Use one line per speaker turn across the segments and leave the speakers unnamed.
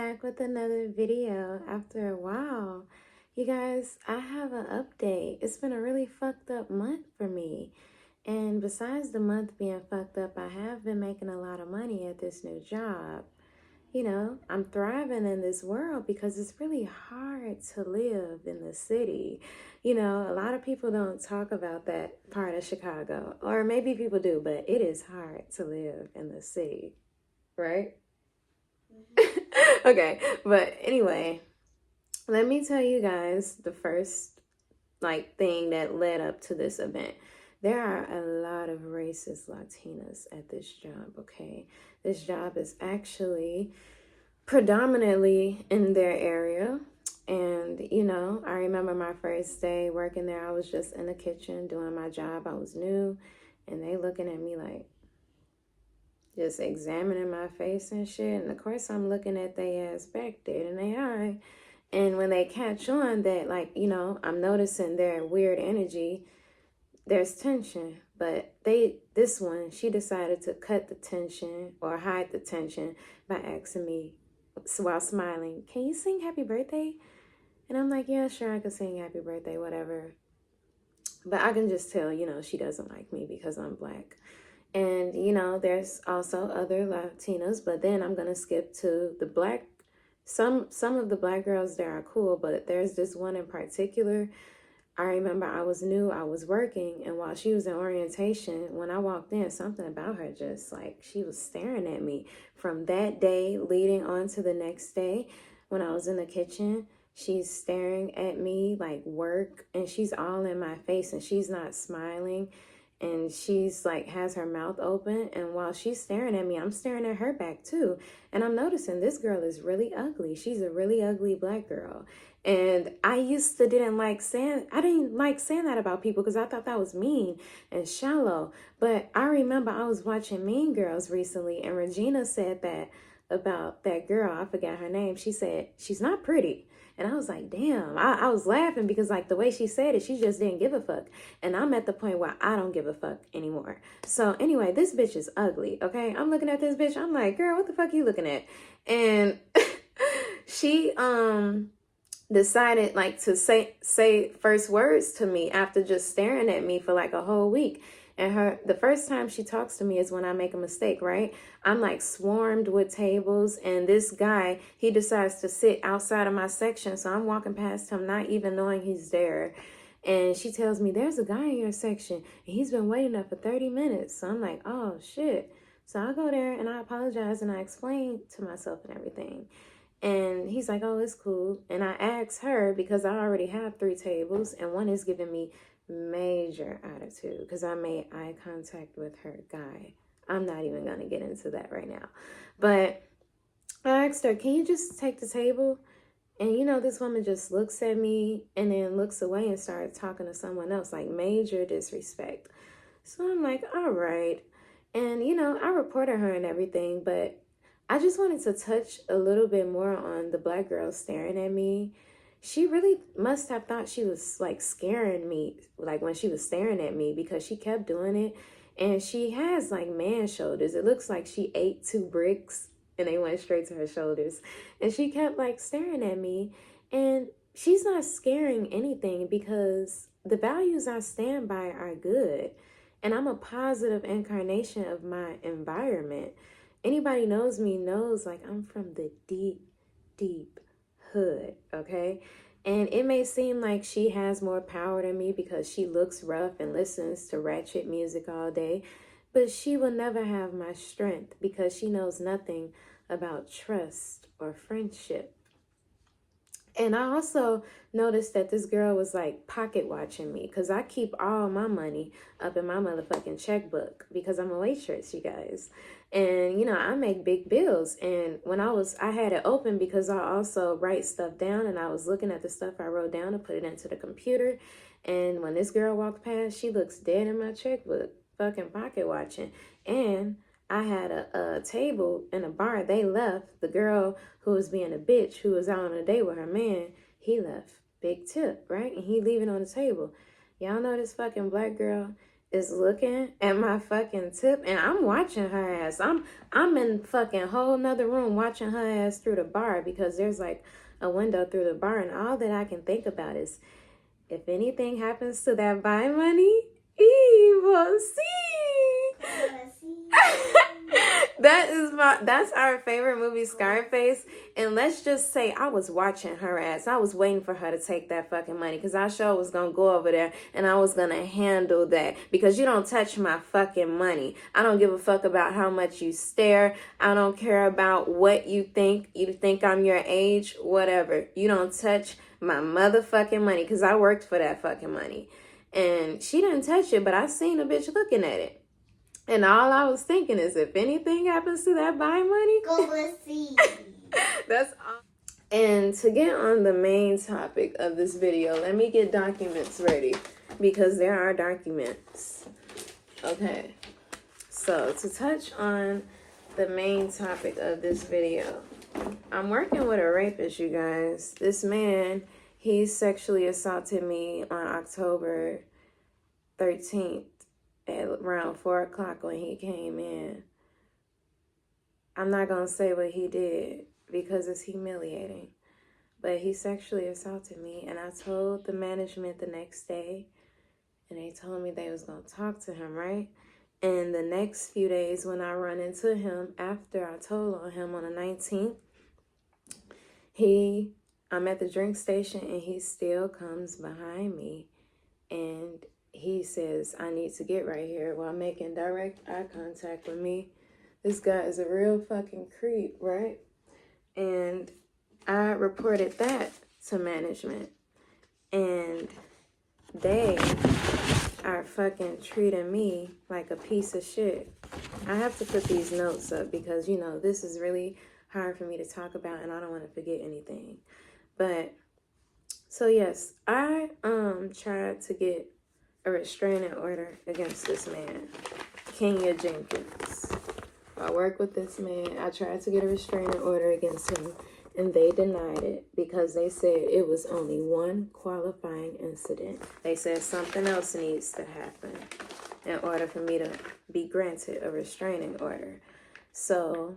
back with another video after a while. You guys, I have an update. It's been a really fucked up month for me. And besides the month being fucked up, I have been making a lot of money at this new job. I'm thriving in this world because it's really hard to live in the city. A lot of people don't talk about that part of Chicago, or maybe people do, but it is hard to live in the city, right? Okay, but anyway, let me tell you guys the first thing that led up to this event. There are a lot of racist Latinas at this job, okay? This job is actually predominantly in their area. And, I remember my first day working there. I was just in the kitchen doing my job. I was new, and they looking at me like, just examining my face and shit. And of course, I'm looking at their ass back there in their eye. And when they catch on that, I'm noticing their weird energy, there's tension. But this one, she decided to cut the tension or hide the tension by asking me while smiling, "Can you sing happy birthday?" And I'm like, "Yeah, sure, I can sing happy birthday, whatever." But I can just tell, she doesn't like me because I'm black. And, there's also other Latinas, but then I'm going to skip to the black. Some of the black girls there are cool, but there's this one in particular. I remember I was new, I was working, and while she was in orientation, when I walked in, something about her just she was staring at me. From that day leading on to the next day, when I was in the kitchen, she's staring at me like work, and she's all in my face, and she's not smiling. And she's has her mouth open, and while she's staring at me, I'm staring at her back too. And I'm noticing this girl is really ugly. She's a really ugly black girl. And I used to didn't like saying that about people because I thought that was mean and shallow. But I remember I was watching Mean Girls recently, and Regina said that about that girl. I forgot her name. She said she's not pretty. And I was like, damn, I was laughing because the way she said it, she just didn't give a fuck. And I'm at the point where I don't give a fuck anymore. So anyway, this bitch is ugly, okay? I'm looking at this bitch. I'm like, girl, what the fuck you looking at? And she decided to say first words to me after just staring at me for a whole week. And the first time she talks to me is when I make a mistake, right? I'm swarmed with tables, and this guy, he decides to sit outside of my section. So I'm walking past him, not even knowing he's there. And she tells me, "There's a guy in your section, and he's been waiting up for 30 minutes. So I'm like, oh shit. So I go there and I apologize and I explain to myself and everything. And he's like, "Oh, it's cool." And I asked her because I already have 3 tables, and one is giving me major attitude because I made eye contact with her guy. I'm not even going to get into that right now. But I asked her, "Can you just take the table?" And this woman just looks at me and then looks away and starts talking to someone else, major disrespect. So I'm like, all right. And, I reported her and everything, but I just wanted to touch a little bit more on the black girl staring at me. She really must have thought she was scaring me, when she was staring at me, because she kept doing it. And she has man shoulders. It looks like she ate 2 bricks and they went straight to her shoulders. And she kept staring at me. And she's not scaring anything because the values I stand by are good. And I'm a positive incarnation of my environment. Anybody knows me knows I'm from the deep, deep hood, okay? And it may seem like she has more power than me because she looks rough and listens to ratchet music all day, but she will never have my strength because she knows nothing about trust or friendship. And I also noticed that this girl was pocket watching me because I keep all my money up in my motherfucking checkbook because I'm a waitress, you guys. And, I make big bills. And when I had it open because I also write stuff down, and I was looking at the stuff I wrote down and put it into the computer. And when this girl walked past, she looks dead in my checkbook, fucking pocket watching. And I had a table in a bar. They left. The girl who was being a bitch, who was out on a date with her man, he left. Big tip, right? And he leaving on the table. Y'all know this fucking black girl is looking at my fucking tip, and I'm watching her ass. I'm in fucking whole nother room watching her ass through the bar, because there's like a window through the bar, and all that I can think about is, if anything happens to that buy money, evil see. That's our favorite movie, Scarface. And let's just say I was watching her ass. I was waiting for her to take that fucking money, because I sure was gonna go over there and I was gonna handle that, because you don't touch my fucking money. I don't give a fuck about how much you stare. I don't care about what you think. You think I'm your age, whatever. You don't touch my motherfucking money, because I worked for that fucking money. And she didn't touch it, but I seen a bitch looking at it. And all I was thinking is, if anything happens to that buy money,
go see.
That's all. And to get on the main topic of this video, let me get documents ready, because there are documents. Okay. So to touch on the main topic of this video, I'm working with a rapist, you guys. This man, he sexually assaulted me on October 13th. At around 4 o'clock when he came in. I'm not going to say what he did because it's humiliating. But he sexually assaulted me, and I told the management the next day, and they told me they was going to talk to him, right? And the next few days when I run into him, after I told on him on the 19th, I'm at the drink station, and he still comes behind me, and he says, I need to get right here, while making direct eye contact with me. This guy is a real fucking creep, right? And I reported that to management. And they are fucking treating me like a piece of shit. I have to put these notes up because, you know, this is really hard for me to talk about, and I don't want to forget anything. But, so yes, I tried to get a restraining order against this man, Kenya Jenkins. I work with this man. I tried to get a restraining order against him, and they denied it because they said it was only one qualifying incident. They said something else needs to happen in order for me to be granted a restraining order. So,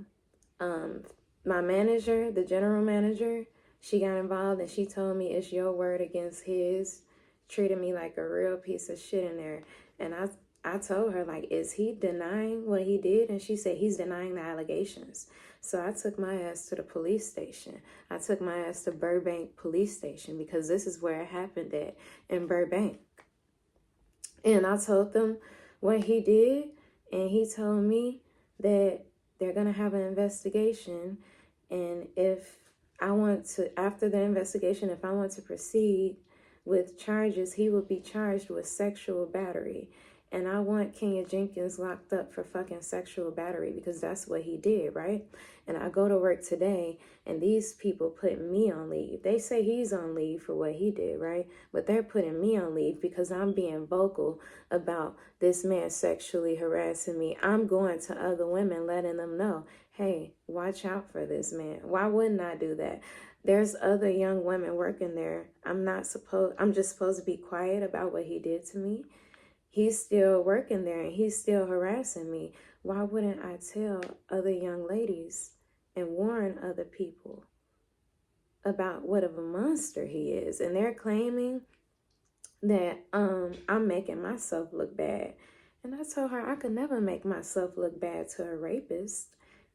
my manager, the general manager, she got involved, and she told me it's your word against his. Treated me like a real piece of shit in there. And I told her, like, is he denying what he did? And she said he's denying the allegations. So I took my ass to the police station. I took my ass to Burbank Police Station, because this is where it happened at, in Burbank. And I told them what he did, and he told me that they're going to have an investigation. And if I want to, after the investigation, if I want to proceed with charges, he will be charged with sexual battery. And I want Kenya Jenkins locked up for fucking sexual battery, because that's what he did, right? And I go to work today, and these people put me on leave. They say he's on leave for what he did, right? But they're putting me on leave because I'm being vocal about this man sexually harassing me. I'm going to other women, letting them know, hey, watch out for this man. Why wouldn't I do that? There's other young women working there. I'm just supposed to be quiet about what he did to me. He's still working there, and he's still harassing me. Why wouldn't I tell other young ladies and warn other people about what of a monster he is? And they're claiming that I'm making myself look bad. And I told her I could never make myself look bad to a rapist,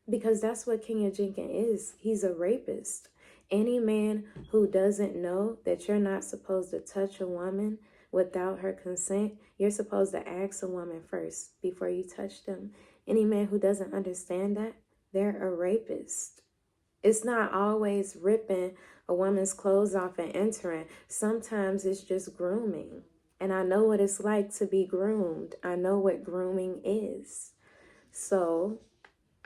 because that's what Kenya Jenkins is. He's a rapist. Any man who doesn't know that you're not supposed to touch a woman without her consent, you're supposed to ask a woman first before you touch them. Any man who doesn't understand that, they're a rapist. It's not always ripping a woman's clothes off and entering. Sometimes it's just grooming. And I know what it's like to be groomed. I know what grooming is. So,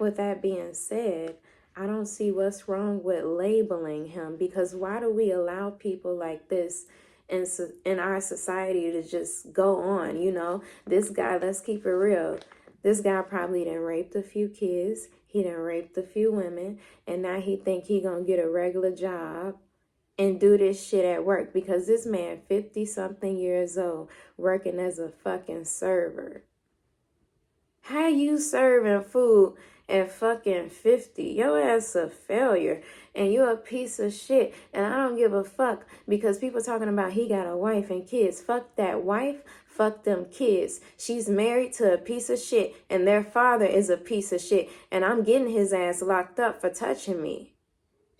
with that being said, I don't see what's wrong with labeling him, because why do we allow people like this in our society to just go on? You know, this guy, let's keep it real. This guy probably done raped a few kids. He done raped a few women. And now he think he gonna get a regular job and do this shit at work, because this man 50 something years old working as a fucking server. How you serving food at fucking 50? Your ass a failure and you a piece of shit. And I don't give a fuck, because people talking about he got a wife and kids. Fuck that wife. Fuck them kids. She's married to a piece of shit and their father is a piece of shit. And I'm getting his ass locked up for touching me.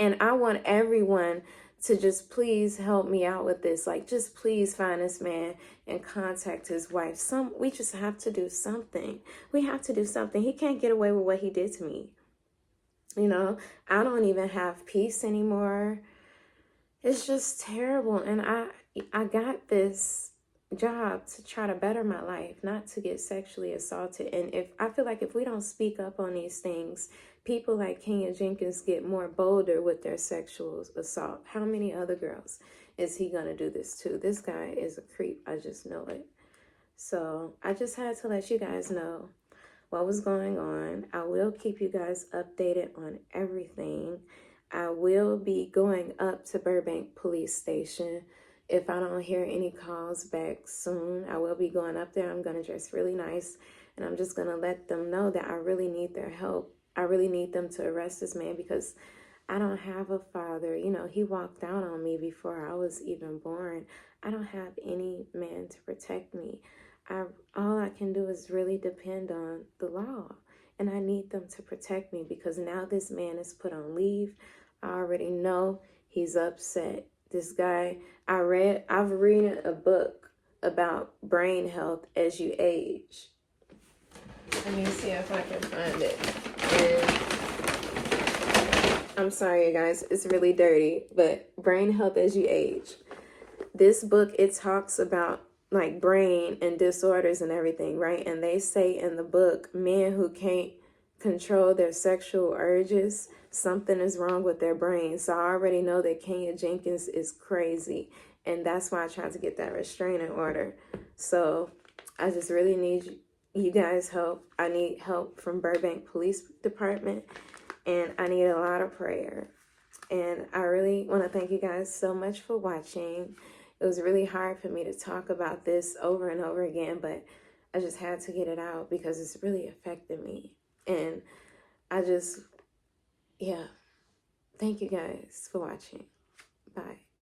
And I want everyone to just please help me out with this. Like, just please find this man and contact his wife. We just have to do something. We have to do something. He can't get away with what he did to me. You know, I don't even have peace anymore. It's just terrible. And I got this job to try to better my life, not to get sexually assaulted. And I feel like if we don't speak up on these things, people like Kenya Jenkins get more bolder with their sexual assault. How many other girls is he gonna do this to? This guy is a creep. I just know it. So I just had to let you guys know what was going on. I will keep you guys updated on everything. I will be going up to Burbank Police Station. If I don't hear any calls back soon, I will be going up there. I'm going to dress really nice, and I'm just going to let them know that I really need their help. I really need them to arrest this man, because I don't have a father. You know, he walked out on me before I was even born. I don't have any man to protect me. All I can do is really depend on the law, and I need them to protect me, because now this man is put on leave. I already know he's upset. This guy, I've read a book about brain health as you age. Let me see if I can find it. And I'm sorry, you guys, it's really dirty, but Brain Health as You Age. This book, it talks about like brain and disorders and everything, right? And they say in the book, men who can't control their sexual urges, something is wrong with their brain. So I already know that Kenya Jenkins is crazy, and that's why I tried to get that restraining order. So I just really need you guys' help. I need help from Burbank Police Department, and I need a lot of prayer. And I really want to thank you guys so much for watching. It was really hard for me to talk about this over and over again, but I just had to get it out because it's really affected me. And I just, yeah. Thank you guys for watching. Bye.